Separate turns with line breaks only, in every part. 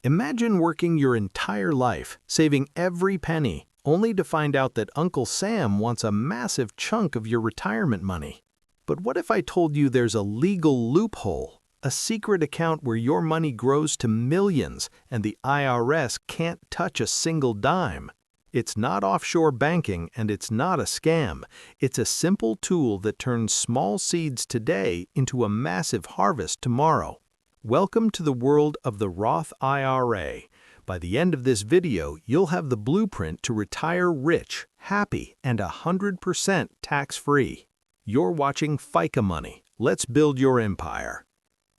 Imagine working your entire life, saving every penny, only to find out that Uncle Sam wants a massive chunk of your retirement money. But what if I told you there's a legal loophole, a secret account where your money grows to millions and the IRS can't touch a single dime? It's not offshore banking and it's not a scam. It's a simple tool that turns small seeds today into a massive harvest tomorrow. Welcome to the world of the Roth IRA. By the end of this video, you'll have the blueprint to retire rich, happy, and 100% tax-free. You're watching Fica Money. Let's build your empire.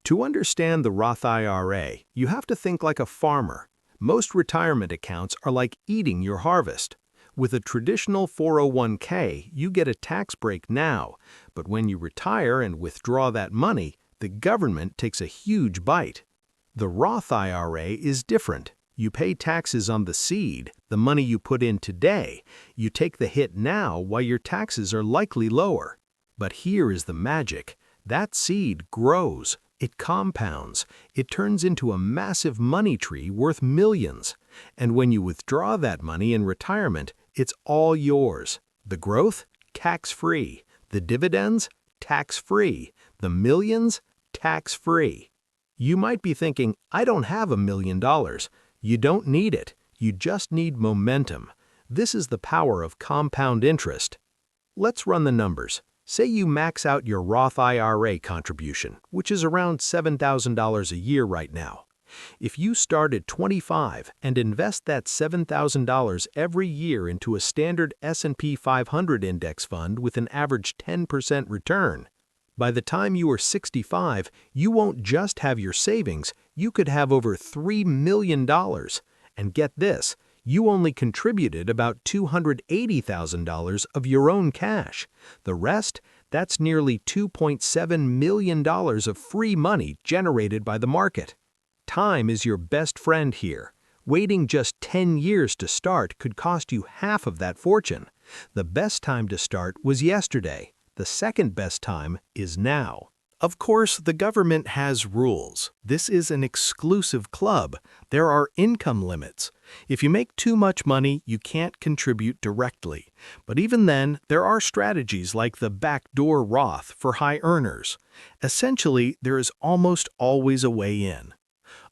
To understand the Roth IRA, you have to think like a farmer. Most retirement accounts are like eating your harvest. With a traditional 401k, you get a tax break now, but when you retire and withdraw that money, the government takes a huge bite. The Roth IRA is different. You pay taxes on the seed, the money you put in today. You take the hit now while your taxes are likely lower. But here is the magic. That seed grows. It compounds. It turns into a massive money tree worth millions. And when you withdraw that money in retirement, it's all yours. The growth? Tax-free. The dividends? Tax-free. The millions? Tax-free. You might be thinking, I don't have $1 million. You don't need it. You just need momentum. This is the power of compound interest. Let's run the numbers. Say you max out your Roth IRA contribution, which is around $7,000 a year right now. If you start at 25 and invest that $7,000 every year into a standard S&P 500 index fund with an average 10% return, by the time you are 65, you won't just have your savings, you could have over $3 million. And get this, you only contributed about $280,000 of your own cash. The rest, that's nearly $2.7 million of free money generated by the market. Time is your best friend here. Waiting just 10 years to start could cost you half of that fortune. The best time to start was yesterday. The second best time is now. Of course, the government has rules. This is an exclusive club. There are income limits. If you make too much money, you can't contribute directly. But even then, there are strategies like the backdoor Roth for high earners. Essentially, there is almost always a way in.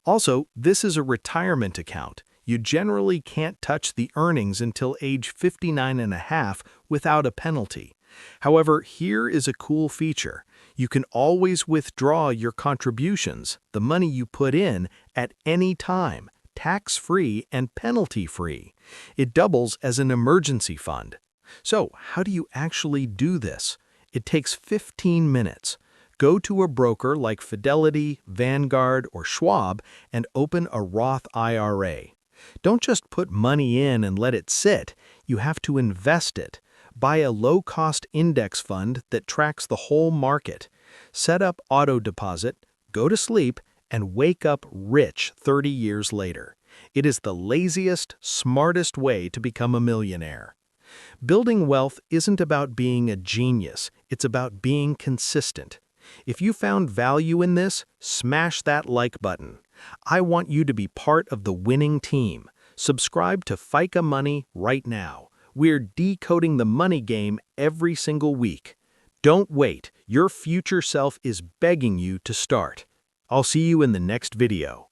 Also, this is a retirement account. You generally can't touch the earnings until age 59.5 without a penalty. However, here is a cool feature. You can always withdraw your contributions, the money you put in, at any time, tax-free and penalty-free. It doubles as an emergency fund. So, how do you actually do this? It takes 15 minutes. Go to a broker like Fidelity, Vanguard, or Schwab and open a Roth IRA. Don't just put money in and let it sit. You have to invest it. Buy a low-cost index fund that tracks the whole market. Set up auto deposit, go to sleep, and wake up rich 30 years later. It is the laziest, smartest way to become a millionaire. Building wealth isn't about being a genius. It's about being consistent. If you found value in this, smash that like button. I want you to be part of the winning team. Subscribe to Fica Money right now. We're decoding the money game every single week. Don't wait. Your future self is begging you to start. I'll see you in the next video.